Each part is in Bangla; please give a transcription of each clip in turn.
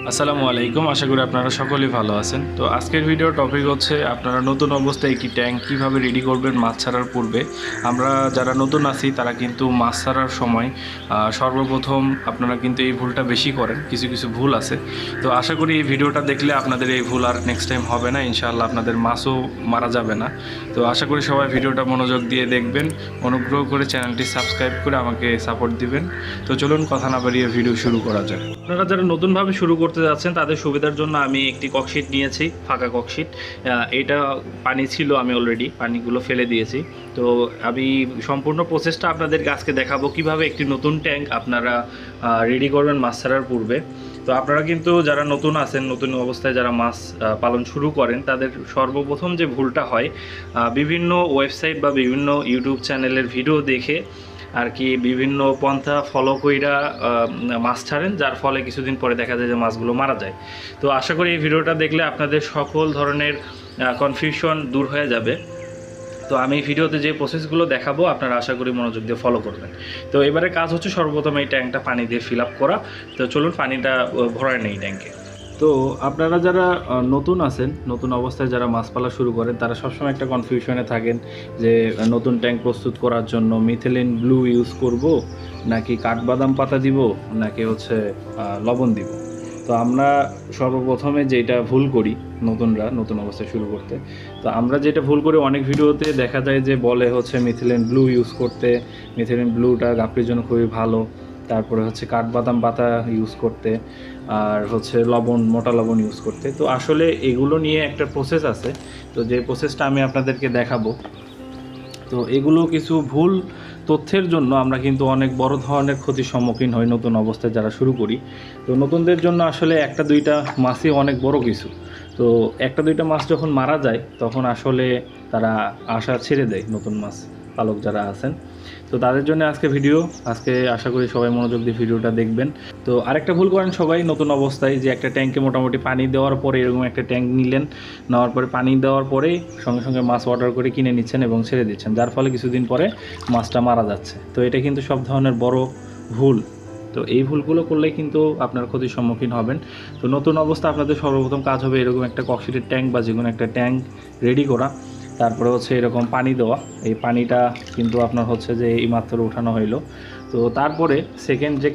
আসসালামু আলাইকুম, আশা করি আপনারা সকলেই ভালো আছেন। তো আজকের ভিডিওর টপিক হচ্ছে আপনারা নতুন অবস্থায় একটি ট্যাঙ্ক কীভাবে রেডি করবেন মাছ ছাড়ার পূর্বে। আমরা যারা নতুন আছি তারা কিন্তু মাছ ছাড়ার সময় সর্বপ্রথম আপনারা কিন্তু এই ভুলটা বেশি করেন, কিছু কিছু ভুল আছে। তো আশা করি এই ভিডিওটা দেখলে আপনাদের এই ভুল আর নেক্সট টাইম হবে না, ইনশাআল্লাহ আপনাদের মাছও মারা যাবে না। তো আশা করি সবাই ভিডিওটা মনোযোগ দিয়ে দেখবেন, অনুগ্রহ করে চ্যানেলটি সাবস্ক্রাইব করে আমাকে সাপোর্ট দিবেন। তো চলুন কথা না বাড়িয়ে ভিডিও শুরু করা যাক। আপনারা যারা নতুনভাবে শুরু করতে যাচ্ছেন তাদের সুবিধার জন্য আমি একটি ককশিট নিয়েছি, ফাঁকা ককশিট। এটা পানি ছিল, আমি অলরেডি পানিগুলো ফেলে দিয়েছি। তো আমি সম্পূর্ণ প্রসেসটা আপনাদেরকে আজকে দেখাবো কিভাবে একটি নতুন ট্যাঙ্ক আপনারা রেডি করবেন মাছ ছাড়ার পূর্বে। তো আপনারা কিন্তু যারা নতুন আছেন, নতুন অবস্থায় যারা মাছ পালন শুরু করেন, তাদের সর্বপ্রথম যে ভুলটা হয়, বিভিন্ন ওয়েবসাইট বা বিভিন্ন ইউটিউব চ্যানেলের ভিডিও দেখে আর কি বিভিন্ন পন্থা ফলো কইরা মাছ ছাড়েন, যার ফলে কিছুদিন পরে দেখা যায় যে মাছগুলো মারা যায়। তো আশা করি এই ভিডিওটা দেখলে আপনাদের সকল ধরনের কনফিউশন দূর হয়ে যাবে। তো আমি ভিডিওতে যে প্রসেসগুলো দেখাবো আপনারা আশা করি মনোযোগ দিয়ে ফলো করবেন। তো এবারে কাজ হচ্ছে সর্বপ্রথম এই ট্যাঙ্কটা পানি দিয়ে ফিল আপ করা। তো চলুন পানিটা ভরায় নেই ট্যাঙ্কে। তো আপনারা যারা নতুন আছেন, নতুন অবস্থায় যারা মাছ পালা শুরু করেন, তারা সবসময় একটা কনফিউশনে থাকেন যে নতুন ট্যাঙ্ক প্রস্তুত করার জন্য মিথিলিন ব্লু ইউজ করব, নাকি কাঠবাদাম পাতা দিব, নাকি হচ্ছে লবণ দিব। তো আমরা সর্বপ্রথমে যেটা ভুল করি নতুনরা, নতুন অবস্থায় শুরু করতে, তো আমরা যেটা ভুল করি, অনেক ভিডিওতে দেখা যায় যে বলে হচ্ছে মিথিলিন ব্লু ইউজ করতে, মিথিলিন ব্লুটা গাপ্পির জন্য খুবই ভালো। তারপরে হচ্ছে কাঠবাদাম পাতা ইউজ করতে, আর হচ্ছে লবণ, মোটা লবণ ইউজ করতে। তো আসলে এগুলো নিয়ে একটা প্রসেস আছে, তো যে প্রসেসটা আমি আপনাদেরকে দেখাবো। তো এগুলো কিছু ভুল তথ্যের জন্য আমরা কিন্তু অনেক বড় ধরনের ক্ষতির সম্মুখীন হই নতুন অবস্থায় যারা শুরু করি। তো নতুনদের জন্য আসলে একটা দুইটা মাছই অনেক বড় কিছু। তো একটা দুইটা মাছ যখন মারা যায় তখন আসলে তারা আশা ছেড়ে দেয়, নতুন মাছ পালক যারা আছেন। তো তাদের জন্য আজকে আশা করি সবাই মনোযোগ দিয়ে ভিডিওটা দেখবেন। তো আরেকটা ভুল করেন সবাই নতুন অবস্থায়, যে একটা ট্যাঙ্কে মোটামুটি পানি দেওয়ার পরে, এরকম একটা ট্যাঙ্ক নিলেন, নেওয়ার পরে পানি দেওয়ার পরেই সঙ্গে সঙ্গে মাছ অর্ডার করে কিনে নিচ্ছেন এবং ছেড়ে দিচ্ছেন, যার ফলে কিছুদিন পরে মাছটা মারা যাচ্ছে। তো এটা কিন্তু সব ধরনের বড় ভুল। তো এই ভুলগুলো করলে কিন্তু আপনার ক্ষতির সম্মুখীন হবেন। তো নতুন অবস্থা আপনাদের সর্বপ্রথম কাজ হবে এরকম একটা ককশিটের ট্যাঙ্ক বা যে কোনো একটা ট্যাঙ্ক রেডি করা। তারপরে হচ্ছে এরকম পানি দেওয়া। এই পানিটা কিন্তু আপনার হচ্ছে যে এইমাত্র উঠানো হইলো। তো তারপরে সেকেন্ড যে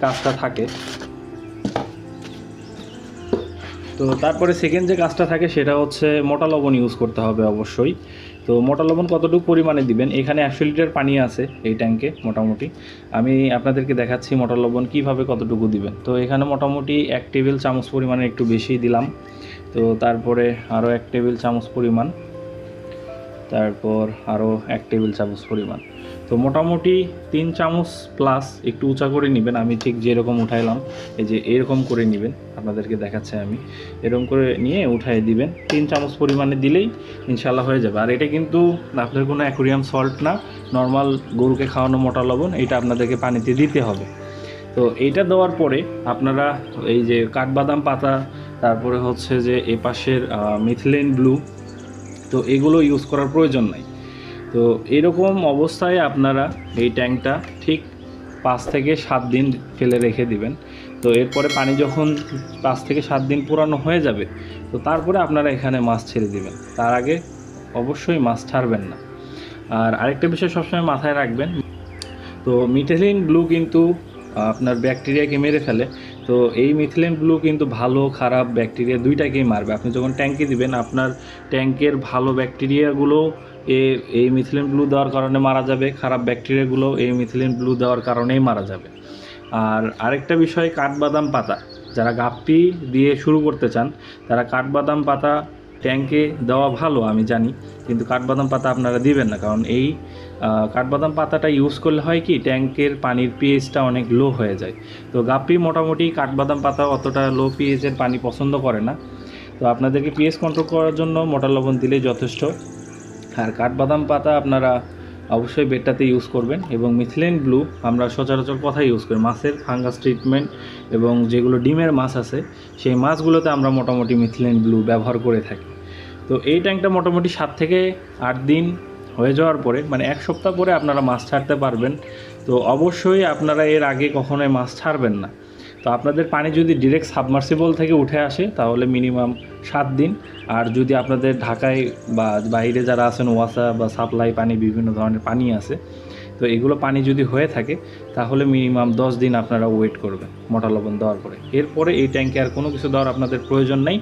কাজটা থাকে সেটা হচ্ছে মোটা লবণ ইউজ করতে হবে অবশ্যই। তো মোটা লবণ কতটুকু পরিমাণে দিবেন, এখানে 100 লিটার পানি আছে এই ট্যাঙ্কে মোটামুটি। আমি আপনাদেরকে দেখাচ্ছি মোটা লবণ কীভাবে কতটুকু দিবেন। তো এখানে মোটামুটি 1 টেবিল চামচ পরিমাণে একটু বেশি দিলাম। তো তারপরে আরও 1 টেবিল চামচ পরিমাণ, তারপর আরও 1 টেবিল চামচ পরিমাণ। তো মোটামুটি 3 চামচ প্লাস, একটু উঁচা করে নেবেন। আমি ঠিক যেরকম উঠাইলাম, এই যে এরকম করে নেবেন, আপনাদেরকে দেখাচ্ছি আমি। এরকম করে নিয়ে উঠাই দিবেন, 3 চামচ পরিমাণে দিলেই ইনশাল্লাহ হয়ে যাবে। আর এটা কিন্তু আপনার কোনো অ্যাকোরিয়াম সল্ট না, নর্মাল গরুকে খাওয়ানো মোটা লবণ, এটা আপনাদেরকে পানিতে দিতে হবে। তো এইটা দেওয়ার পরে আপনারা এই যে কাঠবাদাম পাতা, তারপরে হচ্ছে যে এ পাশের মিথিলিন ব্লু, তো এগুলো ইউজ করার প্রয়োজন নাই। তো এরকম অবস্থায় আপনারা এই ট্যাঙ্কটা ঠিক 5 থেকে 7 দিন ফেলে রেখে দিবেন। তো এরপরে পানি যখন 5 থেকে 7 দিন পুরানো হয়ে যাবে, তো তারপরে আপনারা এখানে মাছ ছেড়ে দিবেন। তার আগে অবশ্যই মাছ ছাড়বেন না। আর আরেকটা বিষয় সবসময় মাথায় রাখবেন, তো মিথিলিন ব্লু কিন্তু আপনার ব্যাকটেরিয়াকে মেরে ফেলে। তো এই মিথিলিন ব্লু কিন্তু ভালো খারাপ ব্যাকটেরিয়া দুইটাকেই মারবে। আপনি যখন ট্যাঙ্কে দিবেন, আপনার ট্যাঙ্কের ভালো ব্যাকটেরিয়াগুলো এই মিথিলিন ব্লু দেওয়ার কারণে মারা যাবে, খারাপ ব্যাকটেরিয়াগুলো এই মিথিলিন ব্লু দেওয়ার কারণেই মারা যাবে। আর আরেকটা বিষয়, কাঠবাদাম পাতা, যারা গাপ্পি দিয়ে শুরু করতে চান তারা কাঠবাদাম পাতা ট্যাঙ্কে দেওয়া ভালো আমি জানি, কিন্তু কাঠবাদাম পাতা আপনারা দিবেন না। কারণ এই কাঠবাদাম পাতাটা ইউজ করলে হয় কি, ট্যাঙ্কের পানির পিএইচটা অনেক লো হয়ে যায়। তো গাপ্পি মোটামুটি কাঠবাদাম পাতা অতটা লো পিএইচের পানি পছন্দ করে না। তো আপনাদেরকে পিএইচ কন্ট্রোল করার জন্য মোটা লবণ দিলেই যথেষ্ট। আর কাঠবাদাম পাতা আপনারা অবশ্যই বেডটাতে ইউজ করবেন। এবং মিথিলিন ব্লু আমরা সচরাচর কথাই ইউজ করি মাছের ফাঙ্গাস ট্রিটমেন্ট, এবং যেগুলো ডিমের মাছ আছে সেই মাছগুলোতে আমরা মোটামুটি মিথিলিন ব্লু ব্যবহার করে থাকি। তো এই ট্যাঙ্কটা মোটামুটি 7 থেকে 8 দিন হয়ে যাওয়ার পরে, মানে 1 সপ্তাহ পরে আপনারা মাছ ছাড়তে পারবেন। তো অবশ্যই আপনারা এর আগে কখনোই মাছ ছাড়বেন না। তো আপনাদের পানি যদি ডিরেক্ট সাবমার্সিবল থেকে উঠে আসে তাহলে মিনিমাম 7 দিন, আর যদি আপনাদের ঢাকায় বা বাইরে যারা আছেন ওয়াসা বা সাপ্লাই পানি বিভিন্ন ধরনের পানি আছে, তো এগুলো পানি যদি হয়ে থাকে তাহলে মিনিমাম 10 দিন আপনারা ওয়েট করবেন মোটা লবণ দেওয়ার পরে। এরপরে এই ট্যাঙ্কে আর কোনো কিছু দেওয়ার আপনাদের প্রয়োজন নেই,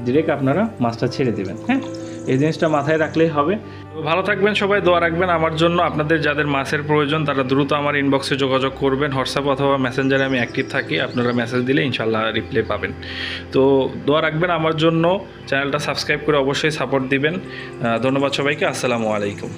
ডিরেক্ট আপনারা মাছটা ছেড়ে দেবেন। হ্যাঁ, এই জিনিসটা মাথায় রাখলেই হবে। তো ভালো থাকবেন সবাই, দোয়া রাখবেন আমার জন্য। আপনাদের যাদের মাছের প্রয়োজন তারা দ্রুত আমার ইনবক্সে যোগাযোগ করবেন, হোয়াটসঅ্যাপ অথবা মেসেঞ্জারে আমি অ্যাক্টিভ থাকি, আপনারা মেসেজ দিলে ইনশাল্লাহ রিপ্লাই পাবেন। তো দোয়া রাখবেন আমার জন্য, চ্যানেলটা সাবস্ক্রাইব করে অবশ্যই সাপোর্ট দিবেন। ধন্যবাদ সবাইকে, আসসালামু আলাইকুম।